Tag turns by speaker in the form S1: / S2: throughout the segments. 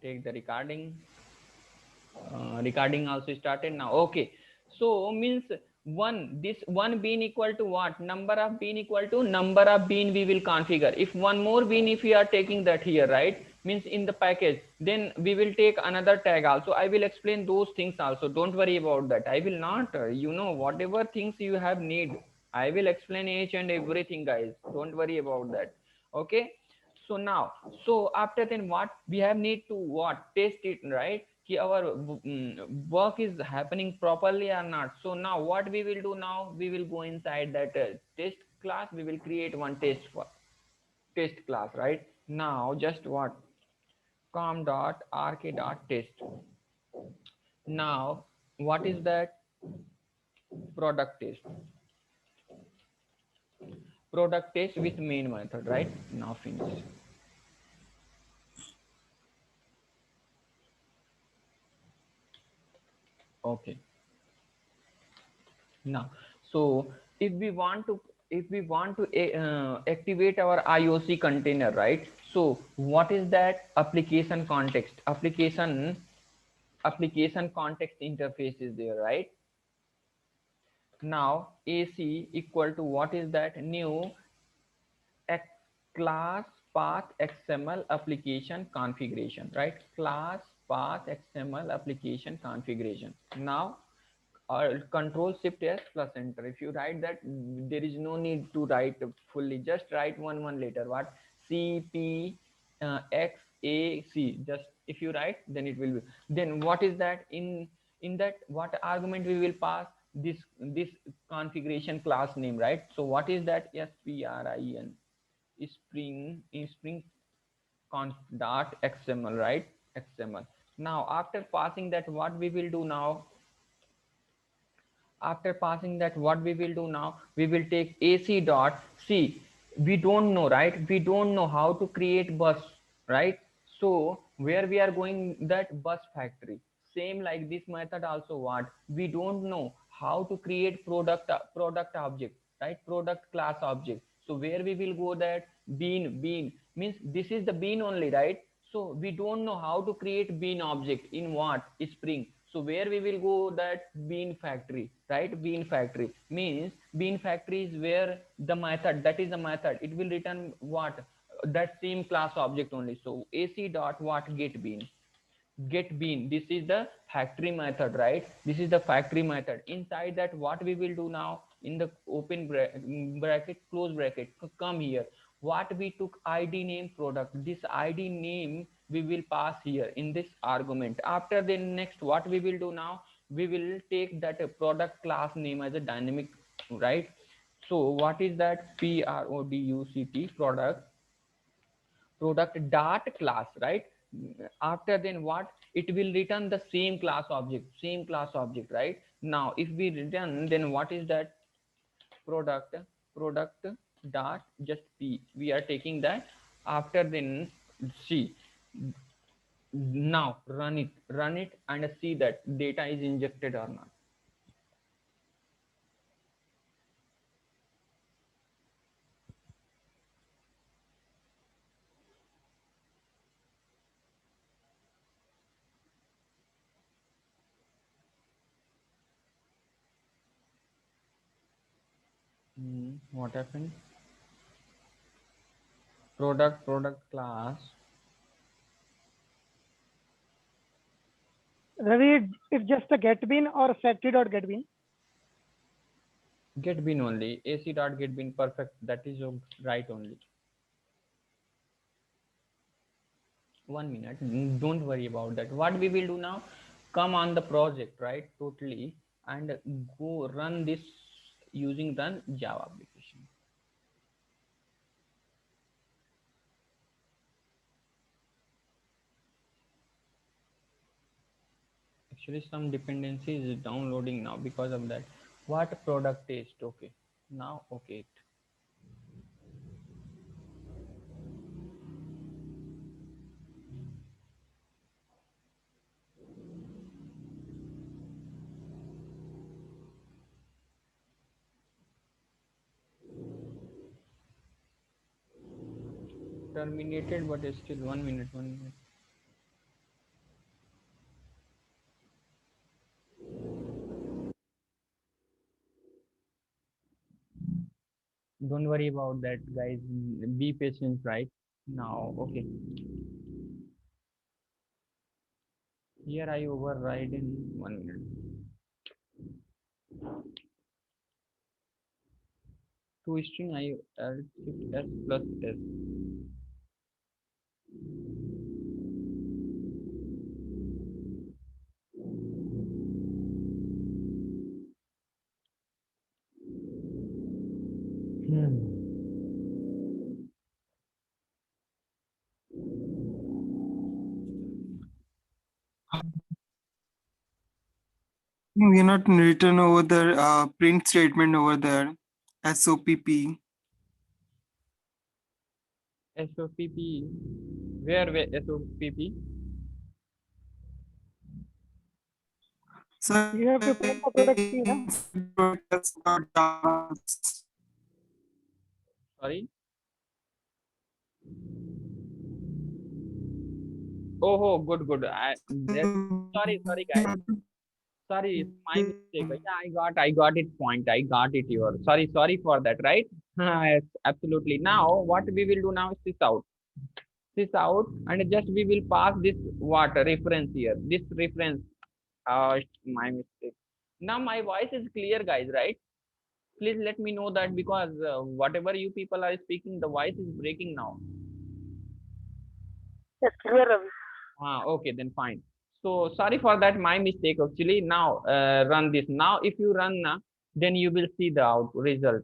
S1: Take the recording. Recording also started now. Okay. So means one, this one bean equal to what? Number of bean equal to number of bean we will configure. If one more bean, if we are taking that here, right? Means in the package, then we will take another tag also. I will explain those things also. Don't worry about that. I will not, whatever things you have need, I will explain each and everything, guys. Don't worry about that. Okay. So now, so after then what we have need to what test it, right? Ki our work is happening properly or not. So now what we will do, now we will go inside that test class. We will create one test for test class, right? Now just what com dot rk dot test. Now what is that? Product test. Product test with main method, right? Now finish. Okay. Now, so if we want to, activate our IOC container, right? So what is that? Application context. Application context interface is there, right? Now AC equal to what is that? New class path XML application configuration, right? Class path XML application configuration. Now or control shift s plus enter. If you write that, there is no need to write fully, just write one later. What? CP x a c, just if you write, then it will be. Then what is that? In that, what argument we will pass? This configuration class name, right? So what is that? Sprin spring conf dot xml, right? Xml. Now after passing that, what we will do now? After passing that, what we will do now? We will take AC dot C. We don't know, right? We don't know how to create bus, right? So where we are going? That bus factory. Same like this method also, what we don't know how to create product object, right? Product class object. So where we will go? That bean means this is the bean only, right? So we don't know how to create bean object in what? Spring. So where we will go? That bean factory, right? Bean factory means bean factory is where the method, that is the method, it will return what? That same class object only. So AC dot what? Get bean. Get bean, this is the factory method, right? This is the factory method. Inside that, what we will do now? In the open bracket, close bracket, come here. What we took? ID name product. This ID name we will pass here in this argument. After the next, what we will do now? We will take that product class name as a dynamic, right? So what is that? product dot class, right? After then, what? It will return the same class object, right? Now if we return, then what is that? product product dot just p, we are taking that. After then, see, now run it and see that data is injected or not. What happened? Product class.
S2: Ravi, it's just a get bin or factory dot get bin.
S1: Get bin only. AC dot get bin, perfect, that is right only. 1 minute. Don't worry about that. What we will do now? Come on the project, right? Totally, and go run this using run Java application. Actually, some dependency is downloading now because of that. What product test? Okay, now okay. Terminated, but still 1 minute. 1 minute. Don't worry about that, guys. Be patient, right? Now, okay. Here I override in 1 minute. 2 string I shift s plus s. Hmm.
S3: We are not written over the print statement over there. SOPP.
S1: SOPP. Where SOPP?
S3: So
S2: You have to print the product P, na?
S1: Sorry. Oh, good, good. That, sorry, guys. Sorry, it's my mistake. Yeah, I got it. Point. I got it. Your sorry for that. Right? Yes, absolutely. Now, what we will do now is this out, and just we will pass this what reference here. This reference. It's my mistake. Now my voice is clear, guys. Right? Please let me know that because whatever you people are speaking, the voice is breaking now.
S2: Yes, clear, Ravi.
S1: Okay, then fine. So sorry for that, my mistake actually. Now run this. Now if you run, then you will see the out result.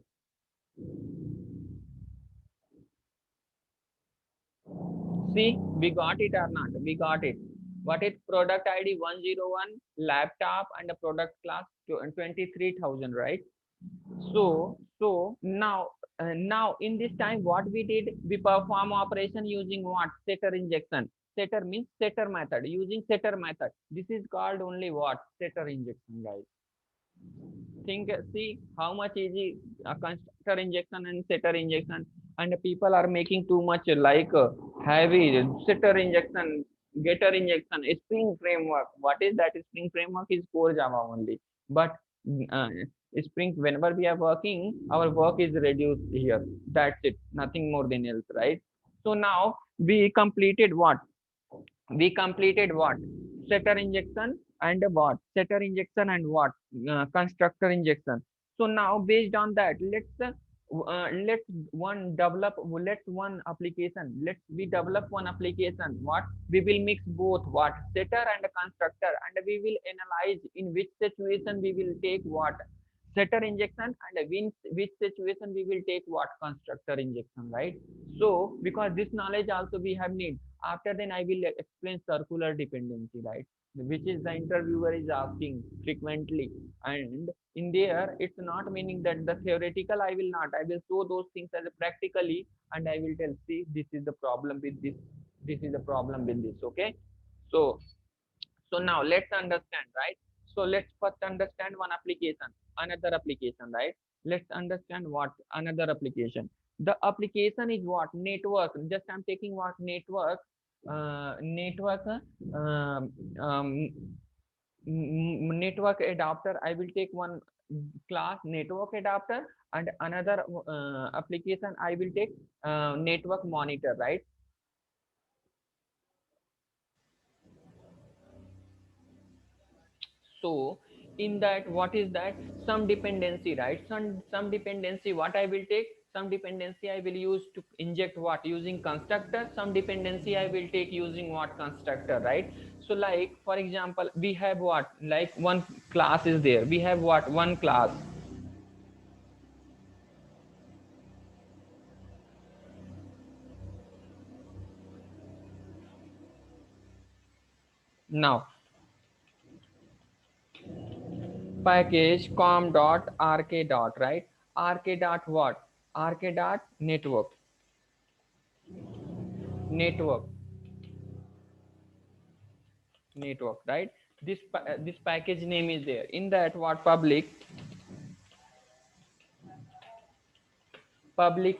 S1: See, we got it or not? We got it. What is product ID 101, laptop and a product class 23,000, right? So now in this time, what we did, we perform operation using what? Setter injection. Setter means setter method. Using setter method. This is called only what? Setter injection, guys. Think, see how much easy constructor injection and setter injection, and people are making too much like heavy setter injection, getter injection, Spring framework. What is that? Spring framework is core Java only, but uh, Spring, whenever we are working, our work is reduced here. That's it, nothing more than else, right? So now we completed what? We completed what? Setter injection and what? Setter injection and what? Constructor injection. So now based on that, let's one develop, let's one application, let's we develop one application. What? We will mix both what? Setter and constructor, and we will analyze in which situation we will take what? Setter injection, and in which situation we will take what? Constructor injection, right? So because this knowledge also we have need. After then I will explain circular dependency, right? Which is the interviewer is asking frequently, and in there it's not meaning that the theoretical I will not, I will show those things as a practically, and I will tell, see, this is the problem with this, this is the problem with this. Okay, so now let's understand, right? So let's first understand one application, another application, right? Let's understand what another application. The application is what? Network. Just I'm taking what? Network. Network. Um, um, Network adapter. I will take one class network adapter, and another application I will take network monitor, right? So in that, what is that? Some dependency, right? Some dependency, what I will take? Some dependency I will use to inject what? Using constructor. Some dependency I will take using what? Constructor, right? So like for example, we have what? Like one class is there. We have what? One class. Now package com dot rk dot, right? Rk dot what? Rk dot network network, right? This package name is there. In that, what? Public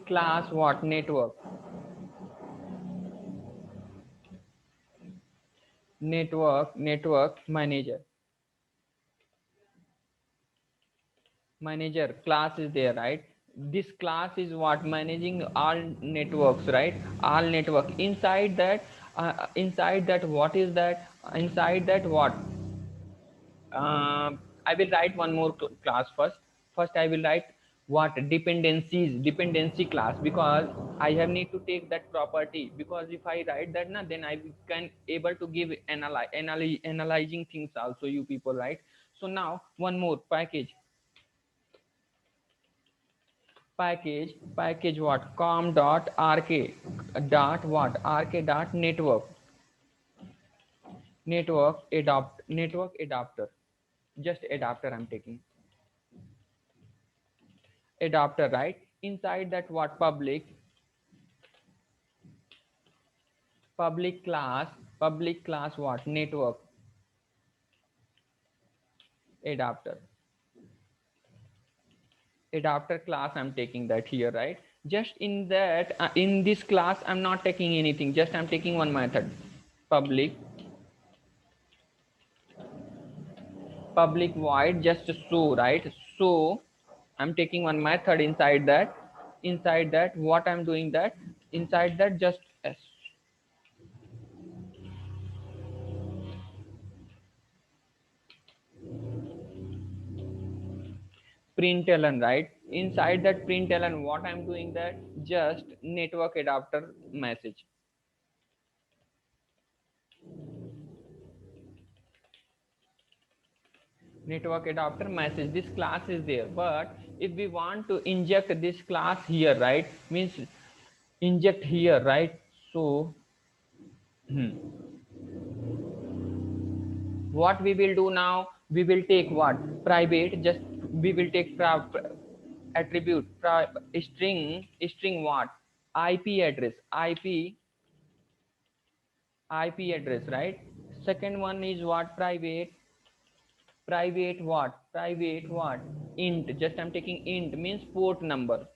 S1: class what? Network manager class is there, right? this class is what managing all networks, right? All network inside that what is that, inside that what, I will write one more class first. First I will write what, dependencies, dependency class, because I have need to take that property, because if I write that na, then I can able to give analyzing things also, you people, right? So now one more package, package what, com dot rk dot what, rk dot network adapter, just adapter I'm taking, adapter, right? Inside that what, public class what, network adapter, adapter class I'm taking that here, right? Just in that in this class I'm not taking anything, just I'm taking one method, public void just show, right? So I'm taking one method inside that, what I'm doing that, inside that just println, right? Inside that println what I'm doing that, just network adapter message, network adapter message, this class is there. But if we want to inject this class here, right, means inject here, right? So what we will do now, we will take what, private, just we will take attribute string what, ip address, ip address, right? Second one is what, private what, int, just I'm taking int, means port number,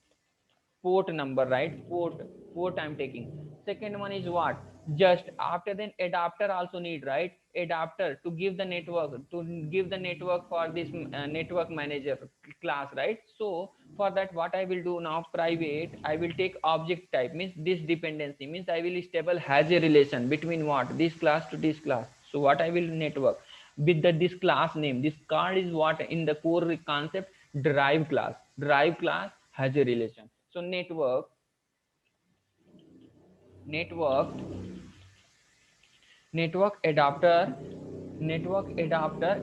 S1: right? Port I'm taking. Second one is what, just after then adapter also need, right? Adapter to give the network, for this network manager class, right? So for that what I will do now, private, I will take object type, means this dependency, means I will stable has a relation between what, this class to this class. So what I will network with this class name, this card is what in the core concept, derived class has a relation. So network network adapter adapter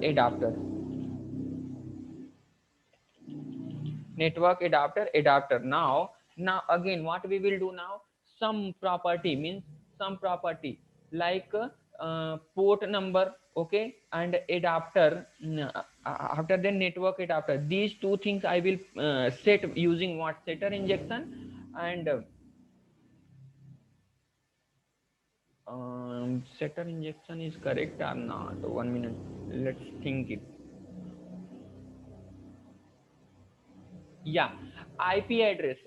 S1: adapter. Now again what we will do now, some property, means some property like port number, okay, and adapter, after the network adapter, these two things I will set using what, setter injection. And setter injection is correct or not, 1 minute, let's think it. Yeah, ip address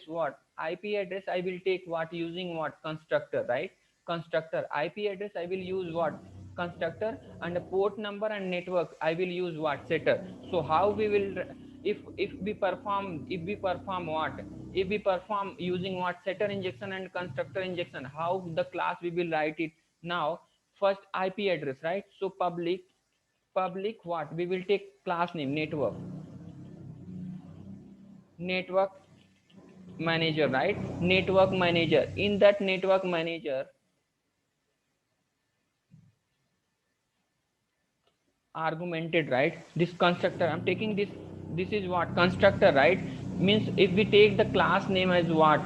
S1: what, ip address I will take what, using what, constructor, right? Constructor ip address I will use what, constructor. And the port number and network I will use what, setter. So how we will, if we perform what, if we perform using what, setter injection and constructor injection, how the class we will write it now. First ip address, right? So public what, we will take class name, network manager, right? Network manager, in that network manager, argumented, right? This constructor I'm taking, this is what, constructor, right? Means if we take the class name as what,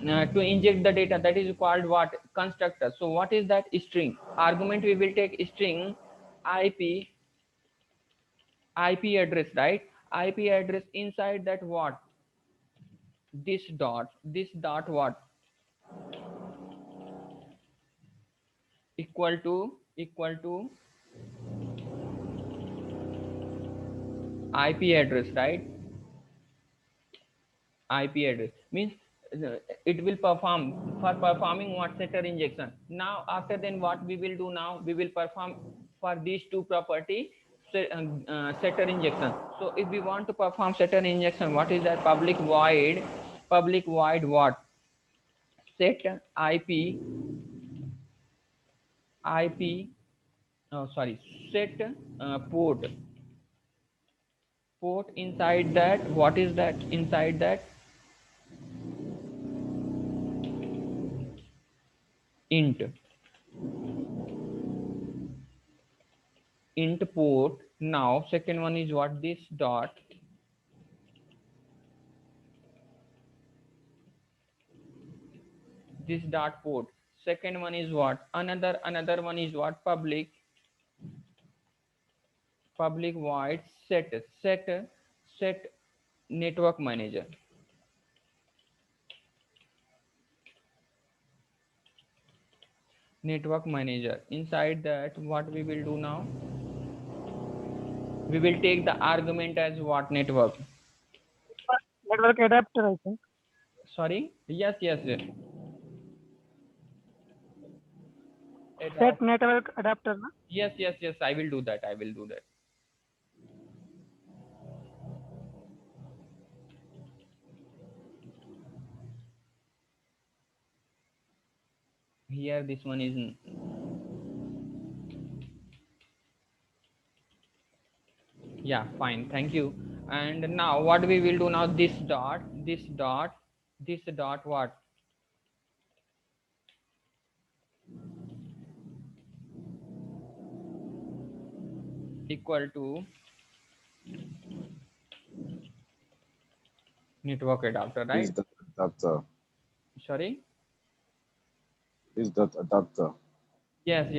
S1: to inject the data, that is called what, constructor. So what is that, string argument, we will take string ip address, right? ip address, inside that what, this dot what, equal to ip address, right? ip address means it will perform, for performing what, setter injection. Now after then what we will do now, we will perform for these two property, setter injection. So if we want to perform setter injection, what is that? Public void what? Set IP, oh sorry, set port inside that. What is that inside that? Int port. Now second one is what? This dot, this dot port. Second one is what? Another one is what? Public void set network manager. Inside that, what we will do now? We will take the argument as what? Network.
S2: Network adapter, I think.
S1: Sorry. Yes.
S2: Set network adapter, na?
S1: Yes. I will do that. Here, this one is. Yeah, fine. Thank you. And now, what we will do now? This dot, what? Equal to network adapter, right?
S4: Is that adapter?
S1: Sorry.
S4: Is that adapter?
S1: Yes.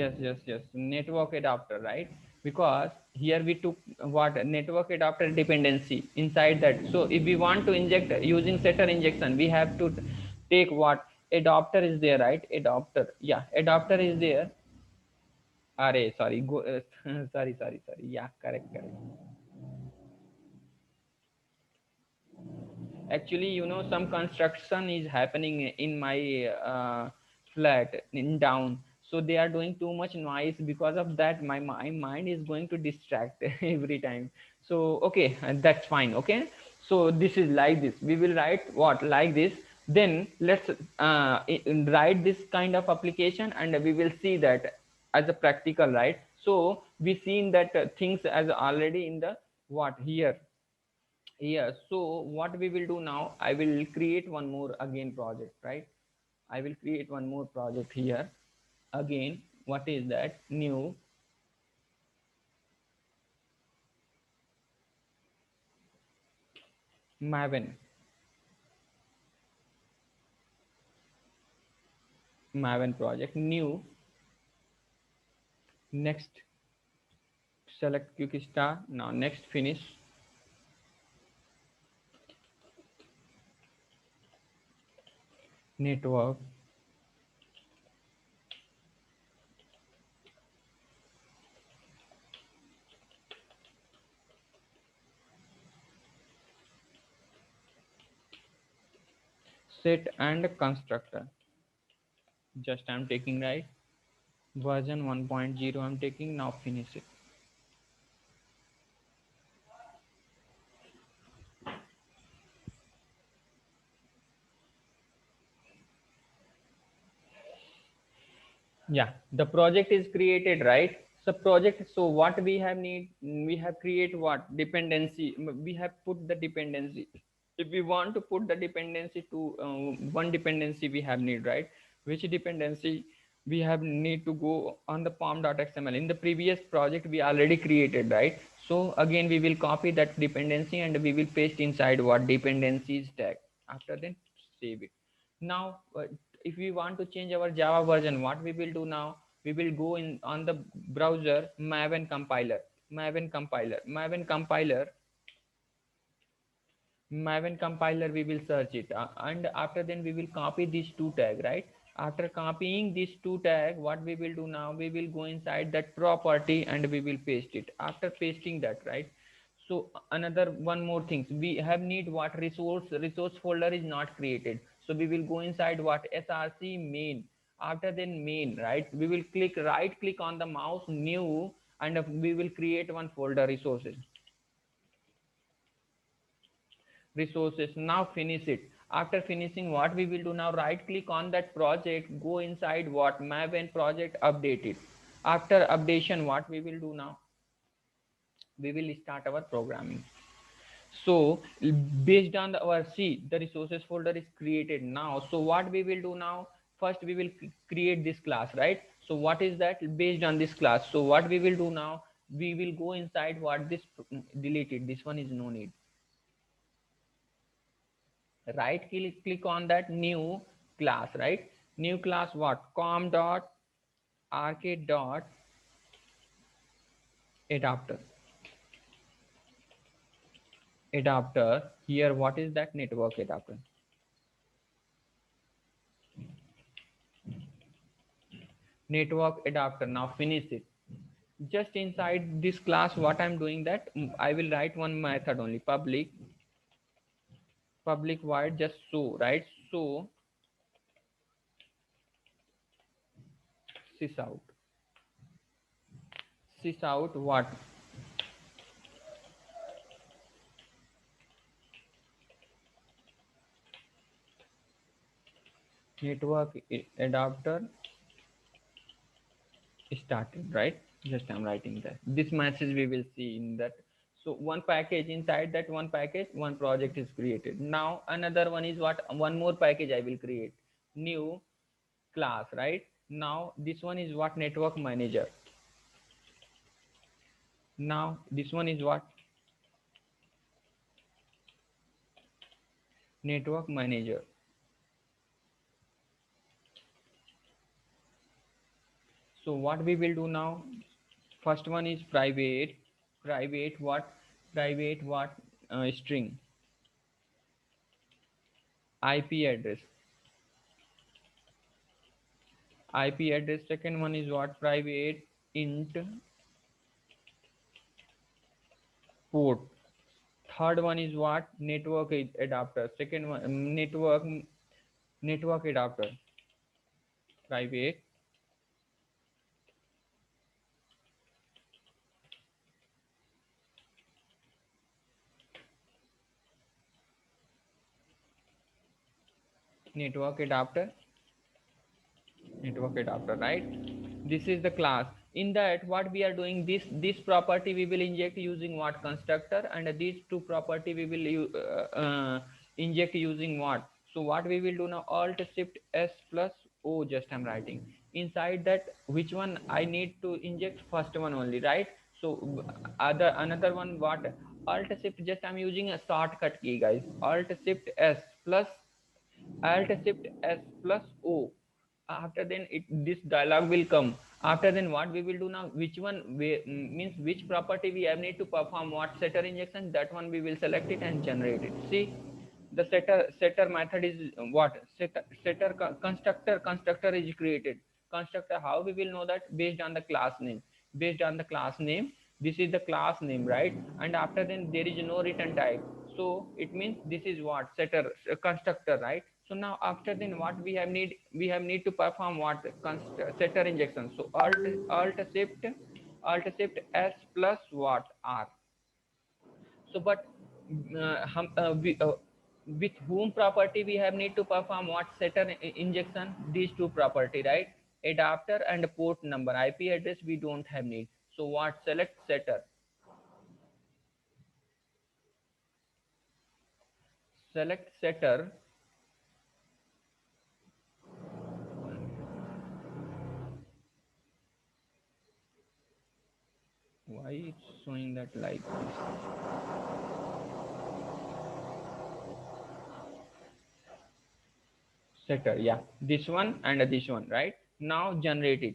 S1: Network adapter, right? Because here we took what? Network adapter dependency inside that. So if we want to inject using setter injection, we have to take what? Adapter is there, right? Adapter. Yeah, adapter is there. Array, sorry. Go. Sorry. Yeah, correct. Actually, some construction is happening in my flat in down, so they are doing too much noise. Because of that, my mind is going to distract every time. So okay, that's fine. Okay, so this is like this. We will write what? Like this. Then let's write this kind of application, and we will see that as a practical, right? So we seen that things as already in the what here. Yeah, so what we will do now, I will create one more again project, right? I will create one more project here. Again, what is that? New Maven. Project, new. Next, select quick start. Now next, finish. Network. Set and constructor. Just I'm taking, right? Version 1.0 I'm taking. Now finish it. Yeah, the project is created, right? So project, so what we have need, we have create what? Dependency. We have put the dependency. If we want to put the dependency to one dependency we have need, right? Which dependency we have need to go on the pom.xml. In the previous project we already created, right? So again we will copy that dependency and we will paste inside what? Dependencies tag. After then save it. Now if we want to change our Java version, what we will do now? We will go in on the browser, Maven compiler. We will search it, and after then we will copy these two tag, right? After copying these two tag, what we will do now? We will go inside that property and we will paste it. After pasting that, right? So another one more things we have need, what? Resource folder is not created, so we will go inside what? Src main. After then main, right? We will right click on the mouse, new, and we will create one folder resources. Now finish it. After finishing, what we will do now, right click on that project, go inside what Maven project, update it. After updation, what we will do now, we will start our programming. So based on our C, the resources folder is created now. So what we will do now, first we will create this class, right? So what is that? Based on this class. So what we will do now, we will go inside what this, deleted, this one is no need. Right click on that new class, right? New class what? Com dot arcade dot adapter. Here what is that? Network adapter. Network adapter. Now finish it. Just inside this class, what I'm doing that, I will write one method only, public void just show, right? So sys out what? Network adapter started, right? Just I'm writing that. This message we will see in that. So one package, inside that one package, one project is created. Now another one is what? One more package I will create. New class, right? Now this one is what? Network manager. Now this one is what? Network manager. So what we will do now, first one is private what? Private what? String ip address. Second one is what? Private int port. Third one is what? Network adapter. Second one, network adapter. Private network adapter, right? This is the class. In that, what we are doing, this property we will inject using what? Constructor, and these two property we will inject using what? So what we will do now, alt shift s plus o, just I'm writing inside that, which one I need to inject? First one only, right? So another one what? Alt shift, just I'm using a shortcut key, guys. Alt shift s plus o. After then this dialog will come. After then what we will do now, which one means which property we have need to perform what setter injection, that one we will select it and generate it. See, the setter method is what? Setter constructor is created. Constructor, how we will know that? Based on the class name. This is the class name, right? And after then there is no return type, so it means this is what? Setter constructor, right? So now after then what we have need to perform what? Setter injection. So alt shift s plus what? R. So but with whom property we have need to perform what? Setter injection? These two property, right? Adapter and port number. IP address we don't have need. So what? Select setter. Why it's showing that like this? Setter, yeah, this one and this one, right? Now generate it.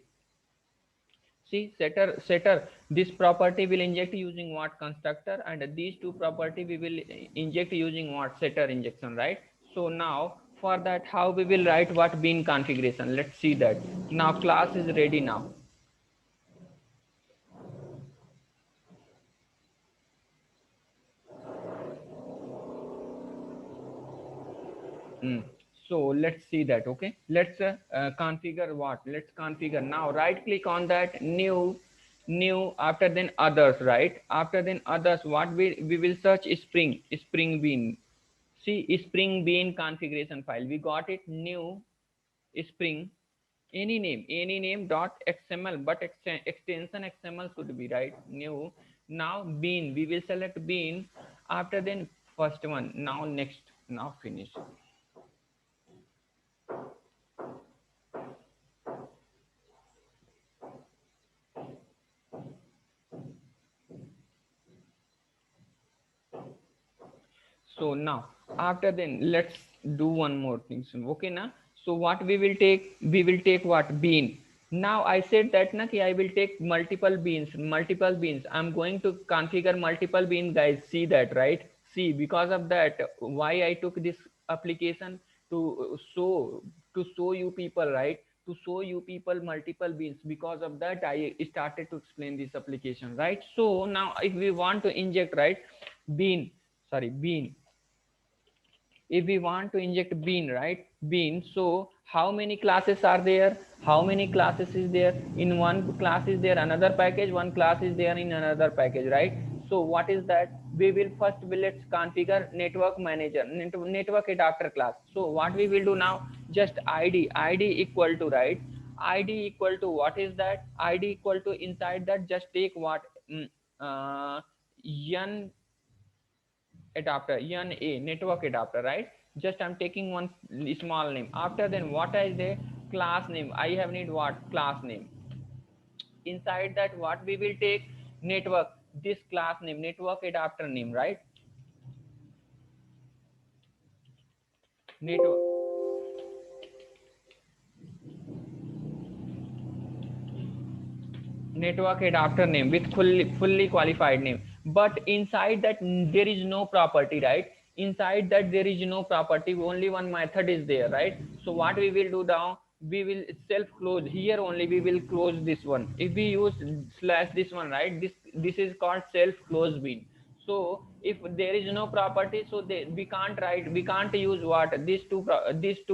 S1: See, setter, this property will inject using what? Constructor, and these two property we will inject using what? Setter injection, right? So now for that, how we will write what? Bean configuration. Let's see that. Now class is ready now. So let's see that. Okay, let's configure what? Let's configure now. Right click on that new new, after then others, right? After then others, what we will search spring bean. See, spring bean configuration file, we got it. New spring, any name dot xml, but extension xml should be, right? New. Now bean, we will select bean. After then first one, now next, now finish. So now after then let's do one more thing. So, okay now. So what we will take what? Bean. Now I said that na ki I will take multiple beans. I'm going to configure multiple bean, guys. See that, right? See, because of that, why I took this application to show you people, right? To show you people multiple beans. Because of that, I started to explain this application, right? So now if we want to inject, right, bean, if we want to inject bean, right, bean, so how many classes are there? How many classes is there? In one class is there another package, one class is there in another package, right? So what is that? We will first, let's configure network manager, network adapter class. So what we will do now, just id equal to, right, id equal to, what is that? Id equal to, inside that just take what, uh, n adapter, NA, network adapter, right? Just I'm taking one small name. After then what is the class name? I have need what? Class name. Inside that what we will take? Network, this class name, network adapter name, right? Network, network adapter name with fully qualified name. But inside that there is no property, right? Inside that there is no property, only one method is there, right? So what we will do now, we will self close here, only we will close this one. If we use slash this one, right, this is called self close bean. So if there is no property, so we can't write, we can't use what, these two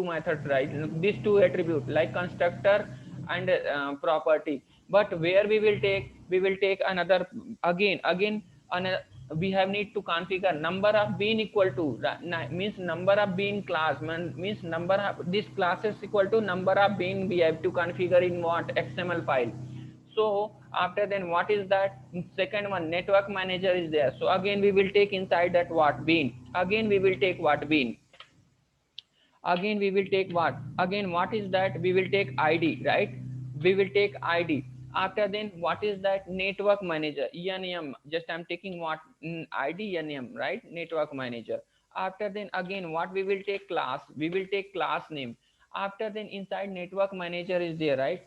S1: methods, right? These two attribute like constructor and property. But where we will take another, again another, we have need to configure number of bean equal to, means number of bean class, means number of this classes equal to number of bean, we have to configure in what? XML file. So after then what is that? Second one, network manager is there. So again we will take inside that what? Bean. Again we will take what? Bean. Again we will take what? Again what is that? We will take id, right? We will take id. After then what is that? Network manager, enm. Just I'm taking what? Id enm, right? Network manager. After then again what we will take? Class. We will take class name. After then inside network manager is there, right?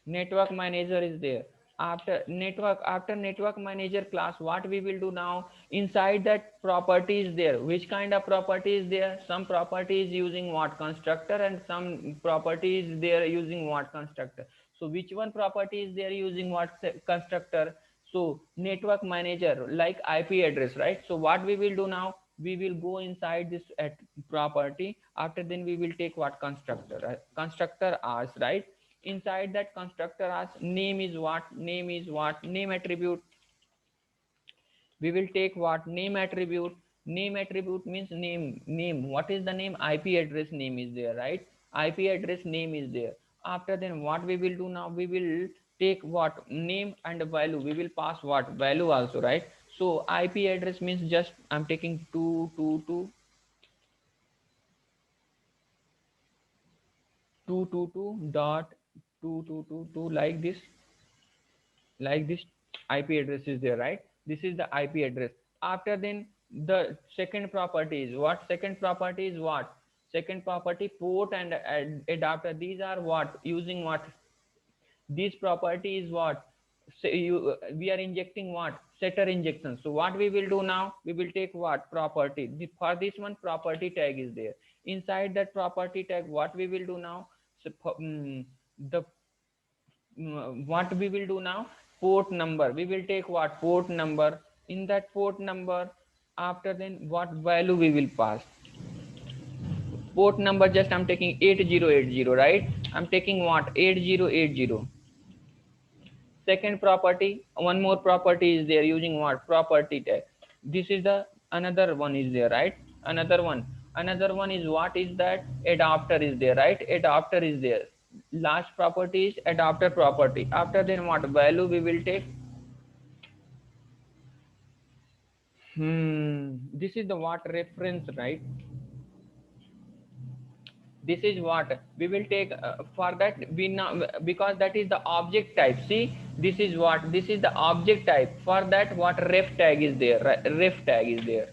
S1: Network manager is there. After network manager class, what we will do now? Inside that property is there. Which kind of property is there? Some property is using what? Constructor, and some property is there using what? Constructor. So which one property is there using what? Constructor. So network manager, like IP address, right? So what we will do now, we will go inside this at property. After then we will take what? Constructor, right? Constructor as, right? Inside that constructor as name is what? Name is what? Name attribute. We will take what? Name attribute. Name attribute means name. What is the name? IP address name is there, right? IP address name is there. After then what we will do now, we will take what? Name and value. We will pass what? Value also, right? So IP address means just I'm taking 222 dot 2222, like this. IP address is there, right? This is the IP address. After then the second property is what? Second property is what? Second property, port and adapter. These are what? Using what? This property is what? Say you, we are injecting what? Setter injection. So what we will do now, we will take what? Property. For this one, property tag is there. Inside that property tag, what we will do now? So, the what we will do now? Port number. We will take what? Port number. In that port number, after then what value we will pass? port number, just I'm taking 8080, right? I'm taking what? 8080. Second property, one more property is there using what? Property tag. This is the another one is there, right? Another one is what is that? Adapter is there, right? Adapter is there. Last property is adapter property. After then what value we will take? This is the what reference, right? This is what we will take for that we now, because that is the object type. See, this is what, this is the object type. For that what ref tag is there, right? Ref tag is there.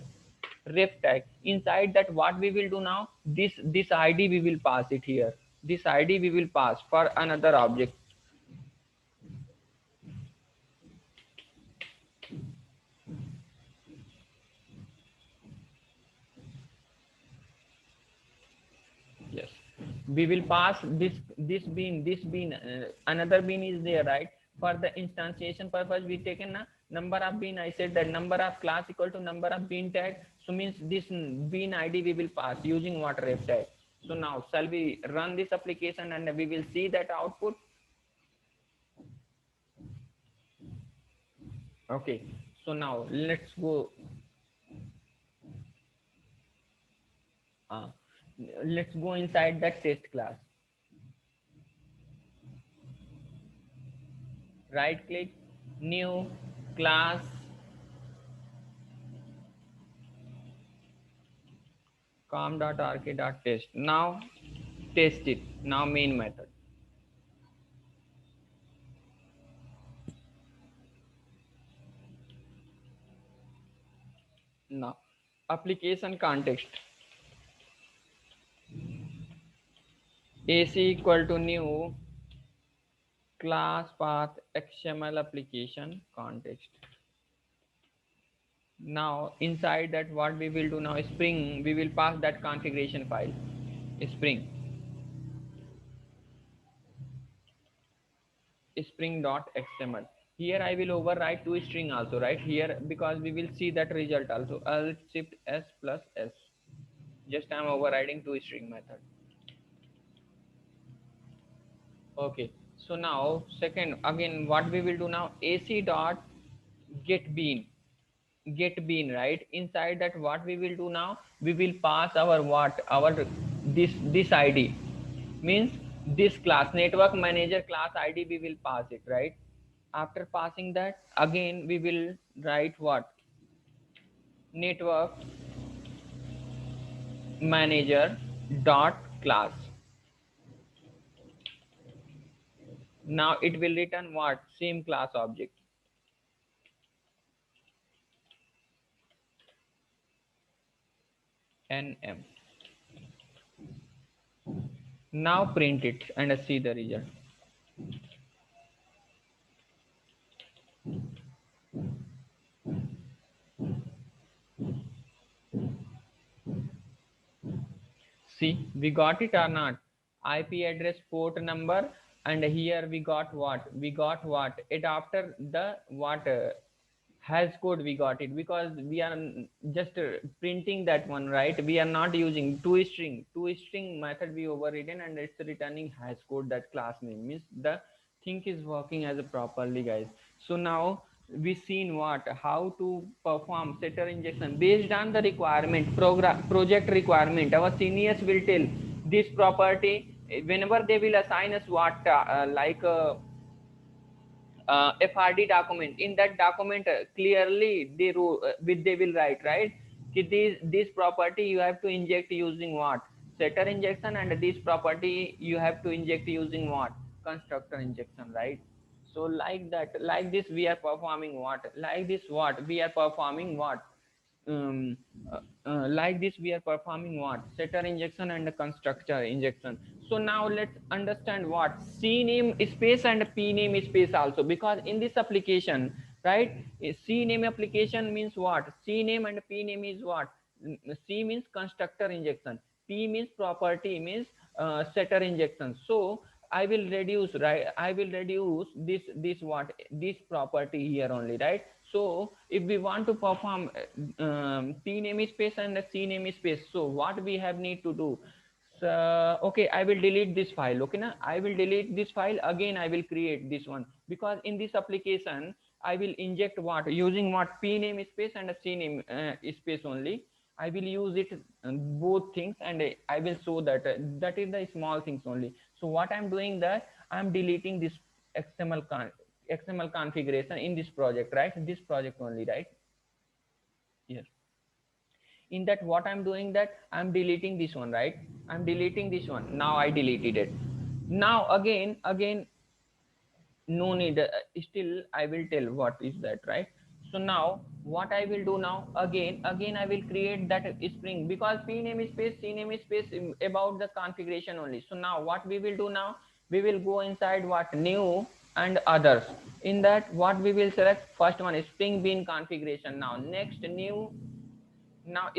S1: Ref tag, inside that what we will do now, this id we will pass it here. This id we will pass for another object. Yes, we will pass this bean another bean is there, right? For the instantiation purpose we taken a number of bean. I said that number of class equal to number of bean tag, so means this bean id we will pass using what? Ref tag. So now shall we run this application and we will see that output. Okay, so now let's go uh, let's go inside that test class. Right click, new class, com.rk.test. Now test it. Now main method. Now application context, AC equal to new class path XML application context. Now inside that what we will do now, Spring, we will pass that configuration file, Spring spring.xml. Here I will overwrite to string also, right here, because we will see that result also. Alt shift s plus s. Just I am overriding to string method. Okay, so now second again what we will do now, AC dot get bean, right? Inside that what we will do now, we will pass our what, our this id, means this class network manager class id we will pass it, right? After passing that again we will write what? Network manager dot class. Now it will return what? Same class object. NM. Now print it and see the result. See, we got it or not? IP address, port number, and here we got what? We got what? It after the what? Has code we got it, because we are just printing that one, right? We are not using to string method we overridden, and it's returning hash code. That class name means the thing is working as a properly, guys. So now we seen what, how to perform setter injection based on the requirement, project requirement. Our seniors will tell this property whenever they will assign us what FRD document. In that document clearly they will write, right? This property you have to inject using what? Setter injection, and this property you have to inject using what? Constructor injection, right? So like that, like this we are performing what? Like this what? We are performing what? um, like this we are performing what? Setter injection and constructor injection. So now let's understand what CNAME space and PNAME space also, because in this application, right, CNAME application means what? CNAME and PNAME is what? C means constructor injection, P means property, means setter injection. So I will reduce, right? I will reduce this what? This property here only, right? So if we want to perform P namespace and C namespace, so what we have need to do? Okay, I will delete this file. Okay, na, I will delete this file. Again I will create this one, because in this application I will inject what, using what, p namespace and a c name space only. I will use it, both things, and I will show that that is the small things only. So what I'm doing, that I'm deleting this XML configuration in this project, right? This project only, right? Yes. In that, what I'm doing, that I'm deleting this one, right? I'm deleting this one. Now I deleted it. Now again, no need, still I will tell what is that, right? So now what I will do, now again I will create that string, because p namespace, c namespace, about the configuration only. So now what we will do, now we will go inside what, new and others. In that, what we will select, first one is spring bean configuration. Now next, new, now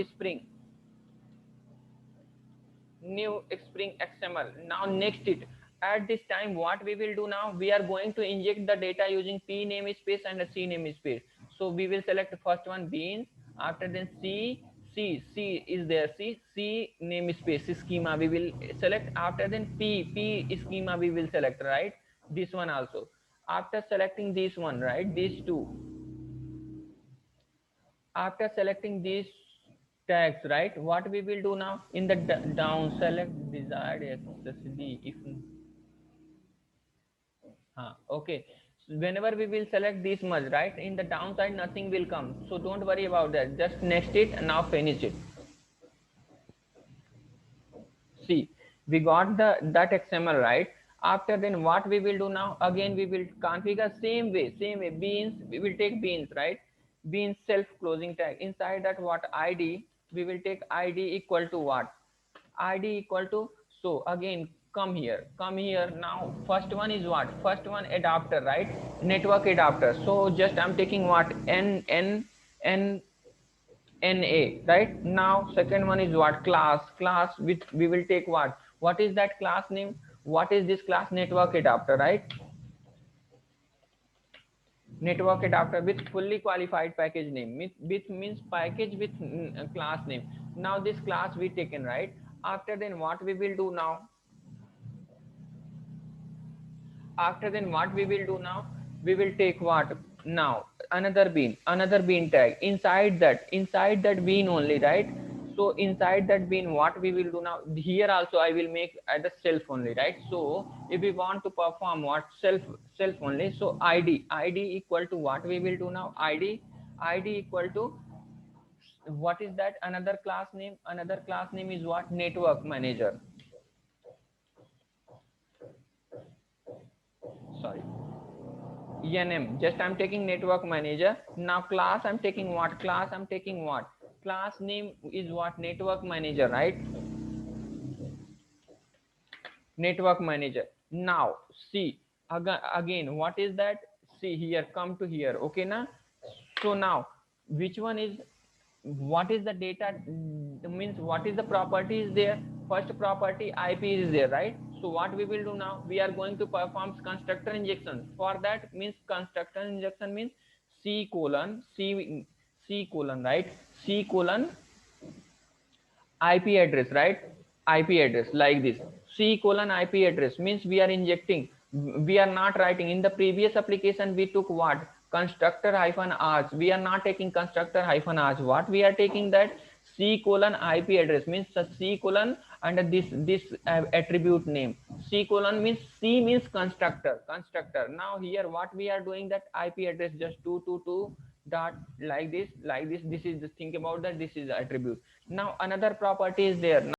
S1: new spring XML. Now next it, at this time what we will do, now we are going to inject the data using p namespace and a c namespace. So we will select the first one, beans. After then c is there, c namespace schema we will select. After then p schema we will select, right? This one also. After selecting this one, right, these two, after selecting these tags, right, what we will do, now in the down select desired accessibility if okay. So whenever we will select this much, right, in the downside nothing will come, so don't worry about that, just next it and now finish it. See, we got the that XML, right? After then what we will do, now again we will configure same way, beans, we will take beans, right? Beans self closing tag. Inside that, what, ID, we will take ID equal to what, ID equal to, so again come here. Now first one is what, first one adapter, right? Network adapter. So just I'm taking what, n NA, right? Now second one is what, class, which we will take what is that class name, what is this class, network adapter, right? Network adapter with fully qualified package name, with means package with class name. Now this class we taken, right? After then what we will do, now after then what we will do, now we will take what, now another bean tag. Inside that bean only, right? So inside that bean, what we will do, now here also I will make at the self only, right? So if we want to perform what, self only, so id equal to what we will do, now id equal to, what is that, another class name is what, network manager. Sorry, NM, just I'm taking network manager. Now class I'm taking what, class name is what, network manager, right? Network manager. Now see, again what is that, see here, come to here, okay na? So now which one is, what is the data, means what is the property is there, first property IP is there, right? So what we will do, now we are going to perform constructor injection. For that means, constructor injection means c colon, right, c colon IP address, right? IP address like this. C colon IP address means we are injecting. We are not writing in the previous application. We took what, constructor hyphen arch. We are not taking constructor hyphen arch. What we are taking, that C colon IP address means C colon under this attribute name. C colon means, C means constructor. Now here what we are doing, that IP address just 222 dot like this. This is the, think about that, this is the attribute. Now another property is there.